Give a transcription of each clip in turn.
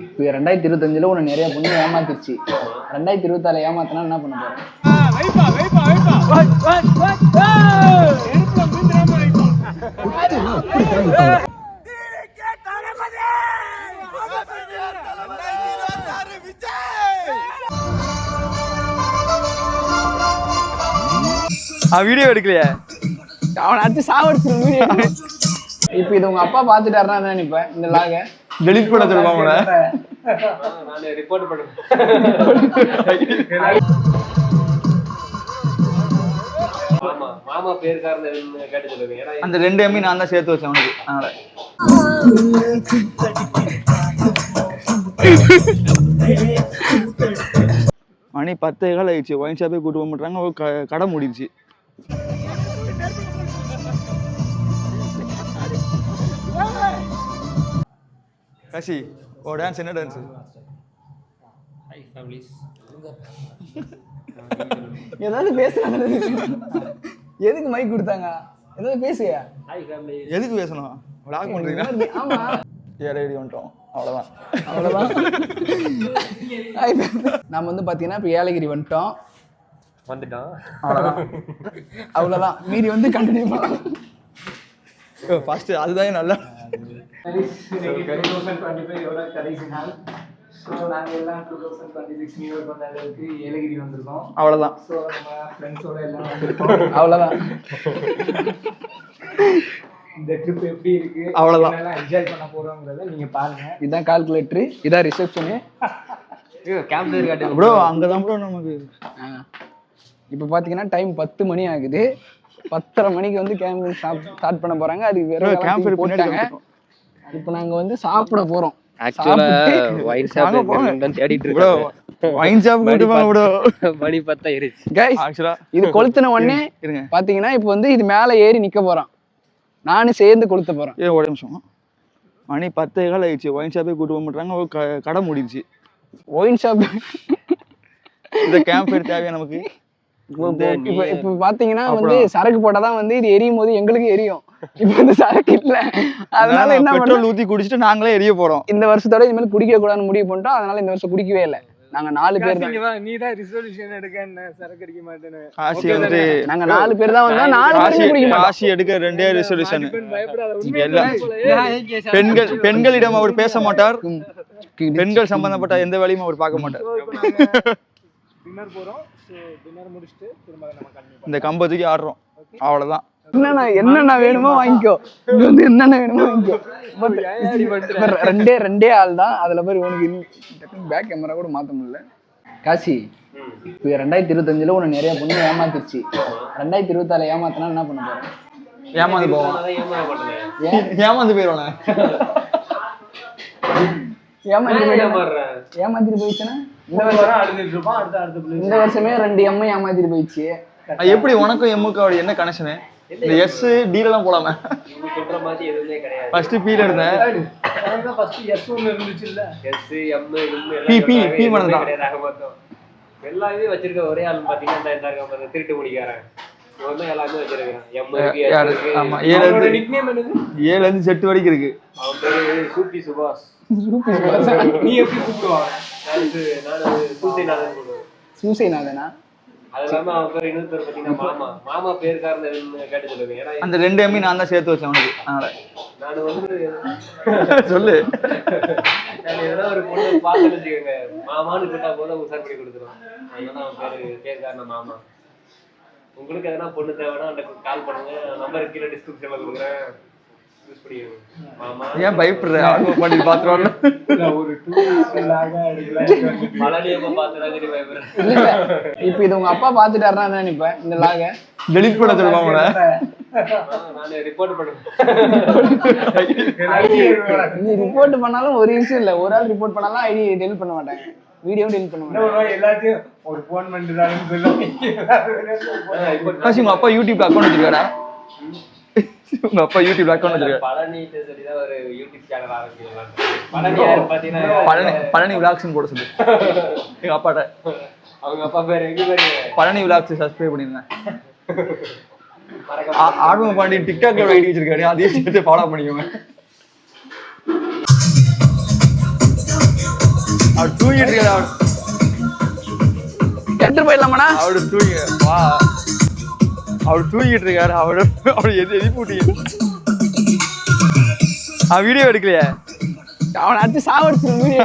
இப்போ 2025 உன்னை நிறைய பொண்ணு ஏமாத்திருச்சு. 2026 ஏமாத்தினா என்ன பண்ண போற? வீடியோ எடுக்கலையா? அவனை அடிச்சு சாவடிச்சிடும் வீடியோ. இப்ப இது உங்க அப்பா பாத்துட்டாருன்னா என்ன நினைப்பேன்? இந்த லாக டெலிட் பண்ண சொல்லுவாங்க. நான் ரிப்போர்ட் பண்ணுவேன். மாமா பேர் காரணம் கேட்டு சொல்லுங்க. அந்த 2 எம்மி நான் தான் சேர்த்து வச்சேன் அவனுக்கு. அதனால மணி 10:15 ஆயிடுச்சு. ஒயின் ஷாப்பே கூட்டு போக மாட்டாங்க. கடை மூடிடுச்சு. காசி ஓ டான்ஸ் என்ன டான்ஸ்? High families. ஏதாவது பேசுறாங்க. எதுக்கு மைக் கொடுத்தாங்க? ஏதாவது பேசுயா? High family. எதுக்கு பேசணும்? vlog பண்றீங்களா? ஆமா. ஏறேடி வந்துட்டோம். அவ்வளவுதான். நாம வந்து பாத்தீங்கன்னா இப்ப ஏலகிரி வந்துட்டோம். அவ்வளவுதான். மீறி வந்து கண்டினியூ பண்ணலாம். ஃபர்ஸ்ட் அதுதான் நல்லா. 2025 கடைசி நாள். ஸோ நாங்கள் எல்லாம் 2026 நியூ இயர் கொண்டாடுறதுக்கு ஏலகிரி வந்திருக்கோம். அவ்வளோதான். ஸோ நம்ம ஃப்ரெண்ட்ஸோட எல்லாம் வந்திருக்கோம். அவ்வளோதான். இந்த ட்ரிப் எப்படி இருக்கு, அவ்வளோதான், என்ஜாய் பண்ண போறோங்கிறத நீங்க பாருங்க. இதான் கால்குலேட்டர், இதான் ரிசப்ஷனு. கேம்ப்ல காட்டு ப்ரோ. அங்கதான் ப்ரோ நமக்கு. இப்போ பார்த்தீங்கன்னா டைம் 10 மணி ஆகுது. 10:30 மணிக்கு வந்து கேம்ப் ஸ்டார்ட் பண்ண போறாங்க. அதுக்கு வேற கேம்ப் போட்டாங்க. இப்போ நாங்க வந்து சாப்பிட போறோம். ஆக்சுவலா வைன் ஷாப் தான் தேடிட்டு இருக்கோம். வைன் ஷாப் கூட்டி போங்க ப்ரோ. மணி 10 ஆயிருச்சு. गाइस ஆக்சுவலா இது கொளுத்துன உடனே இருங்க. பாத்தீங்கன்னா இப்போ வந்து இது மேலே ஏறி நிக்க போறோம். நானும் சேர்ந்து கொளுத்த போறேன். ஒரு நிமிஷம். மணி 10:15 ஆயிடுச்சு. ஒயின் ஷாப்பே கூட்டு போக மாட்டாங்க. கடை மூடிடுச்சு. ஒயின் ஷாப் இந்த கேம்ப் ஃபயர் தேவையா நமக்கு? இப்போ பாத்தீங்கன்னா வந்து சரக்கு போட்டாதான் வந்து இது எரியும் போது எங்களுக்கு எரியும். இப்போ வந்து சரக்கு இல்ல, அதனால என்ன பெட்ரோல் ஊத்தி குடிச்சிட்டு நாங்களே எரிய போறோம். இந்த வருஷத்தோட இந்த மாதிரி குடிக்க கூடாதுன்னு முடிவு பண்ணிட்டோம். அதனால இந்த வருஷம் குடிக்கவே இல்லை. நாங்க 4 பேர் தான். நீ தான் ரிசல்யூஷன் எடுக்க என்ன சரக்கு அடிக்க மாட்டேன்னு. காசி வந்து நாங்க 4 பேர் தான் வந்தோம். 4 பேரும் குடிக்க மாட்டோம். காசி எடுக்க 2 ரெசல்யூஷன். பெண்களிடம் அவர் பேச மாட்டார். பெண்கள் சம்பந்தப்பட்ட எந்த வேலையும் அவர் பார்க்க மாட்டார். டின்னர் போறோம். சோ டின்னர் முடிச்சிட்டு திரும்ப நம்ம கண்டிப்பா இந்த கம்பத்துக்கு ஆடுறோம். அவ்வளவுதான். என்னென்ன வேணுமோ வாங்கிக்கோ. இங்க வந்து என்னென்ன வேணுமோ வாங்கிக்கோ. ரெண்டே ஆள் தான். அதுல போய் உனக்கு பேக் கேமரா கூட மாத்த முடியல. காசி இப்போ 2025 உன்னை நிறைய பொண்ணு ஏமாத்திருச்சு. 2026 ஏமாத்தினா என்ன பண்ண போற? ஏமாந்து போவோம். ஏமாந்து போயிடுவானே. ஏமாத்திட்டு போயிடுச்சுன்னா இந்த வருஷமே 2 எம் ஏமாத்திட்டு போயிடுச்சு. எப்படி உனக்கும் எம்முக்கு அப்படி என்ன கனெக்ஷனு? இந்த எஸ் டீல எல்லாம் போலாமே. சொல்ற மாதிரி எதுவுமே கிடையாது. ஃபர்ஸ்ட் பீல இருந்தேன். ஃபர்ஸ்ட் எஸ் ஒன்னு இருந்துச்சு இல்ல. எஸ் எம் எல்லாம் பி மனதான் கிடையாது. மொத்தம் எல்லாமே வச்சிருக்க ஒரே ஆள் பாத்தீங்கன்னா இந்த இருக்க திருட்டு முடிக்காரன். இவன் தான் எல்லாமே வச்சிருக்கான். எம் இருக்கு. ஆமா. 7 இருந்து செட் வரைக்கும் இருக்கு. அவன் பேரு சூப்பி சுபாஷ். நீ எப்படி கூப்பிடுவா? நான் சூசைநாதன் கூப்பிடுவேன். சூசைநாதனா? அது இல்லாம அவன் பேர் இன்னொருத்தர் பாத்தீங்கன்னா மாமா பேர் காரணம் கேட்டு சொல்லுங்க. அந்த 2 எம்மி நான் தான் சேர்த்து வச்சேன் அவனுக்கு. அதனால நான் வந்து சொல்லு. நான் ஏதாவது ஒரு பொண்ணு பார்த்து வச்சுக்கோங்க, மாமான்னு கேட்டா போல உசார் பண்ணி கொடுத்துருவோம். அதனால அவன் பேர் காரணம் மாமா. உங்களுக்கு எதனா பொண்ணு தேவைன்னா அந்த கால் பண்ணுங்க. நம்பர் கீழே டிஸ்கிரிப்ஷன்ல கொடுக்குறேன். ஏன் பயப்படுற? பண்ணி பாத்துருவாங்க. இப்ப இது உங்க அப்பா பாத்துட்டாருன்னா என்ன நினைப்பேன்? இந்த லாக டெலிட் பண்ண சொல்லுவாங்க. நீ ரிப்போர்ட் பண்ணாலும் ஒரு விஷயம் இல்ல. ஒரு ஆள் ரிப்போர்ட் பண்ணாலும் ஐடி டெலிட் பண்ண மாட்டாங்க. வீடியோ டெலிட் பண்ண மாட்டாங்க. எல்லாத்தையும் ஒரு போன் பண்ணிட்டு உங்க அப்பா யூடியூப்ல அக்கௌண்ட் வச்சிருக்காரா? உங்க அப்பா யூடியூப்ல அக்கௌண்ட் வச்சிருக்காரு. பழனி சொல்லிதான் ஒரு யூடியூப் சேனல் ஆரம்பிக்கலாம். பழனி யாரு பாத்தீங்கன்னா பழனி விளாக்ஸ்னு போட சொல்லு எங்க அப்பாட்ட. அவங்க அப்பா பேர் எங்க பேரு? பழனி விளாக்ஸ் சப்ஸ்கிரைப் பண்ணிருந்தேன். ஆர்வம் பாண்டியன் டிக்டாக்ல ஐடி வச்சிருக்காரு. அதையும் சேர்த்து ஃபாலோ பண்ணிக்கோங்க. அவர் தூங்கிட்டு இருக்காரு. எடுத்துட்டு போயிடலாமாண்ணா? அவர் தூங்கிட்டு இருக்காரு. அவர் எதி போட்டீங்க. வீடியோ எடுக்கலையே. அவனை அடுத்து சாவடிச்சிடும் வீடியோ.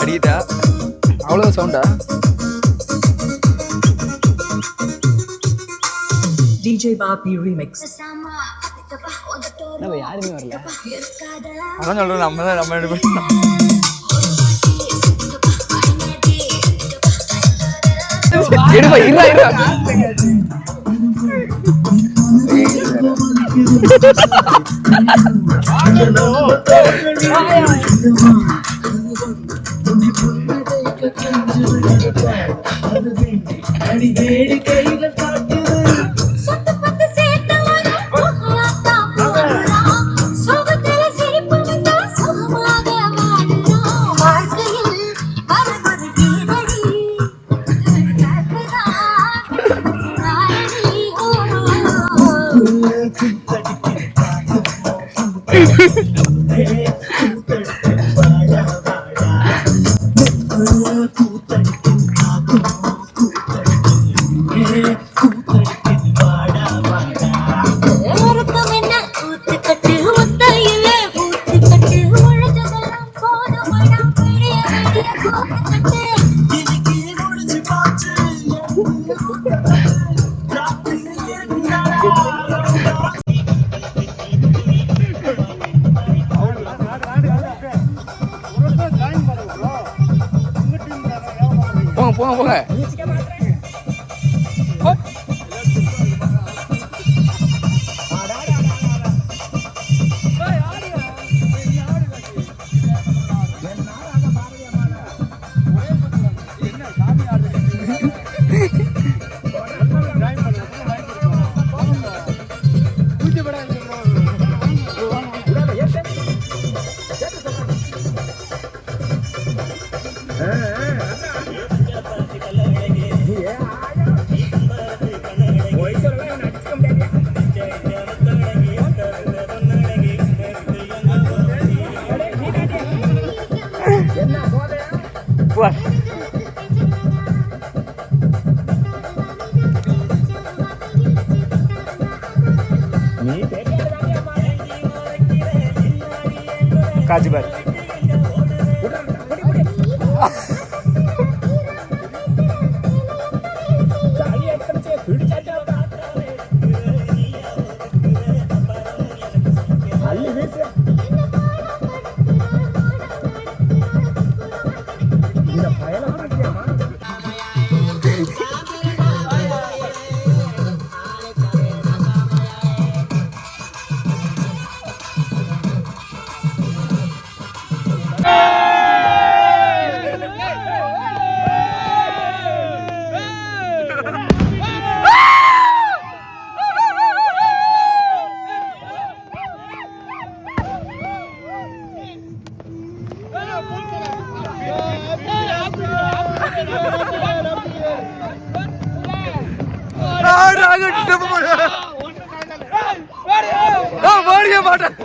அடிக்கிட்டா அவ்வளோ சவுண்டா? DJ Bapi remix. யாருமே வரல. அதான் சொல்றேன், நம்ம ரெண்டு பேரும். எடுப்பா, இருடா. போங்க. காஜிபார் மாட்டேன்.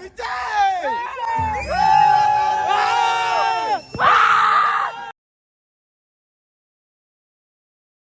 விஜய்